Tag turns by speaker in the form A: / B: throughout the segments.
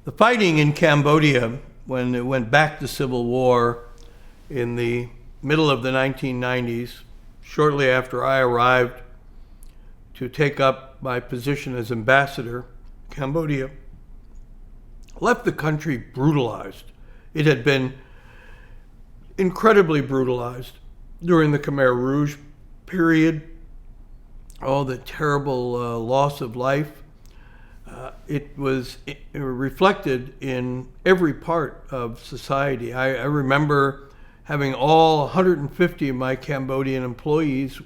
A: The fighting in Cambodia, when it went back to civil war in the middle of the 1990s, shortly after I arrived to take up my position as ambassador to Cambodia, left the country brutalized. It had been incredibly brutalized during the Khmer Rouge period. Oh, the terrible loss of life. It was reflected in every part of society. I remember having all 150 of my Cambodian employees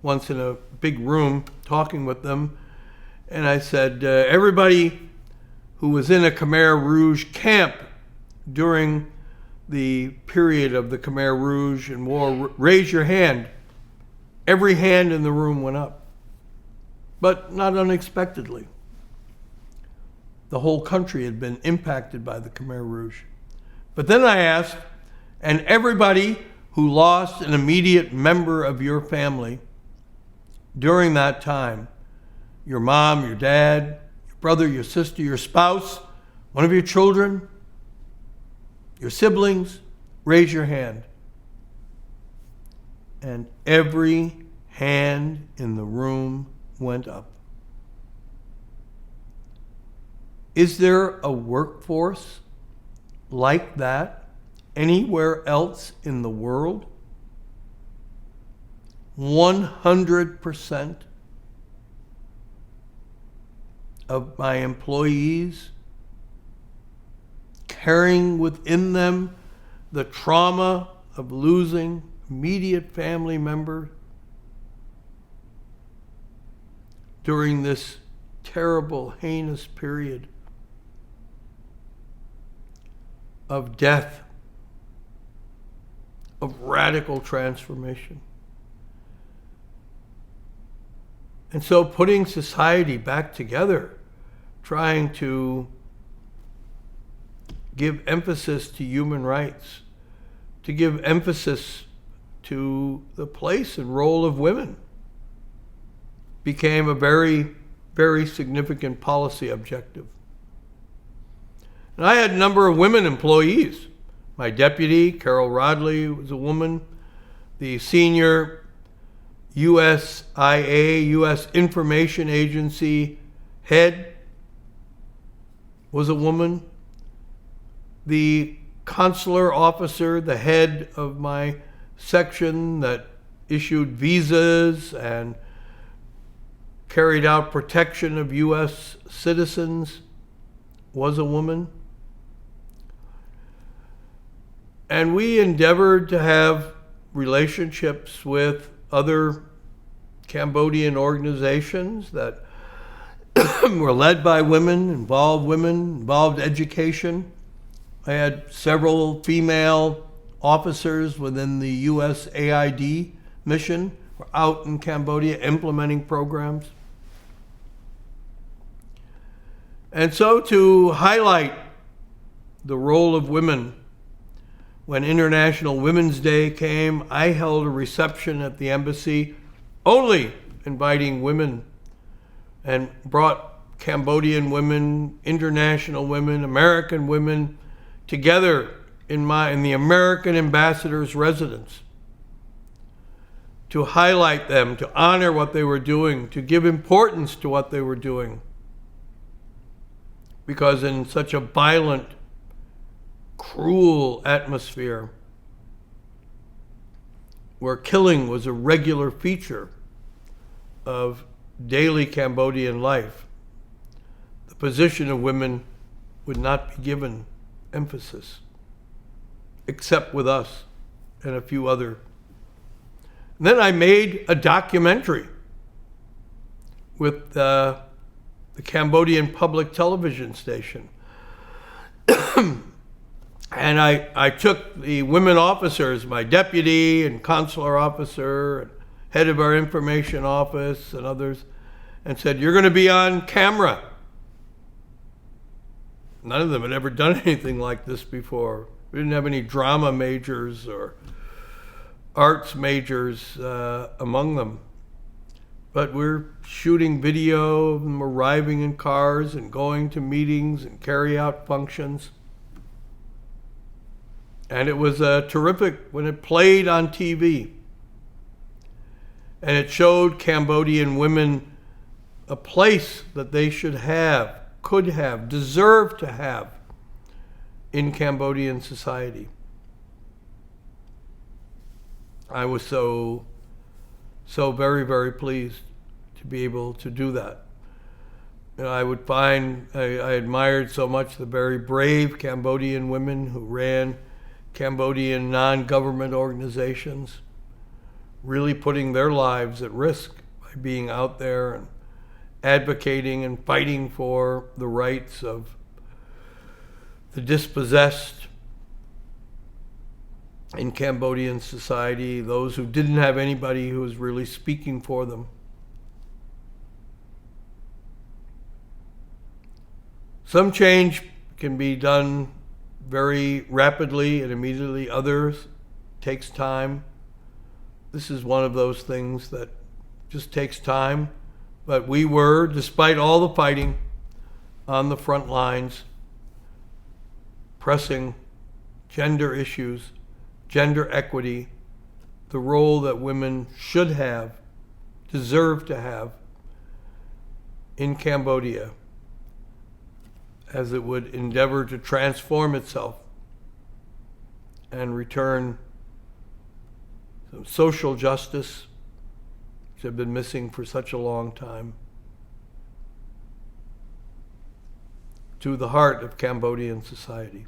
A: once in a big room talking with them. And I said, everybody who was in a Khmer Rouge camp during the period of the Khmer Rouge and war, raise your hand. Every hand in the room went up, but not unexpectedly. The whole country had been impacted by the Khmer Rouge. But then I asked, and everybody who lost an immediate member of your family during that time, your mom, your dad, your brother, your sister, your spouse, one of your children, your siblings, raise your hand. And every hand in the room went up. Is there a workforce like that anywhere else in the world? 100% of my employees carrying within them the trauma of losing immediate family members during this terrible, heinous period of death, of radical transformation. And so putting society back together, trying to give emphasis to human rights, to give emphasis to the place and role of women, became a very, very significant policy objective. And I had a number of women employees. My deputy, Carol Rodley, was a woman. The senior USIA, U.S. Information Agency head, was a woman. The consular officer, the head of my section that issued visas and carried out protection of U.S. citizens, was a woman. And we endeavored to have relationships with other Cambodian organizations that were led by women, involved education. I had several female officers within the USAID mission who were out in Cambodia implementing programs. And so to highlight the role of women, when International Women's Day came, I held a reception at the embassy only inviting women and brought Cambodian women, international women, American women together in the American ambassador's residence to highlight them, to honor what they were doing, to give importance to what they were doing. Because in such a violent, cruel atmosphere where killing was a regular feature of daily Cambodian life, the position of women would not be given emphasis, except with us and a few other. And then I made a documentary with the Cambodian public television station. And I took the women officers, my deputy and consular officer, and head of our information office and others, and said, "You're going to be on camera." None of them had ever done anything like this before. We didn't have any drama majors or arts majors among them. but we're shooting video of them arriving in cars and going to meetings and carry out functions. And it was terrific when it played on TV. And it showed Cambodian women a place that they should have, could have, deserve to have in Cambodian society. I was so very, very pleased to be able to do that. I would find, I admired so much the very brave Cambodian women who ran Cambodian non-government organizations, really putting their lives at risk by being out there and advocating and fighting for the rights of the dispossessed in Cambodian society, those who didn't have anybody who was really speaking for them. Some change can be done very rapidly and immediately. Others takes time. This is one of those things that just takes time. But we were, despite all the fighting, on the front lines, pressing gender issues, gender equity, the role that women should have, deserve to have in Cambodia, as it would endeavor to transform itself and return some social justice, which have been missing for such a long time, to the heart of Cambodian society.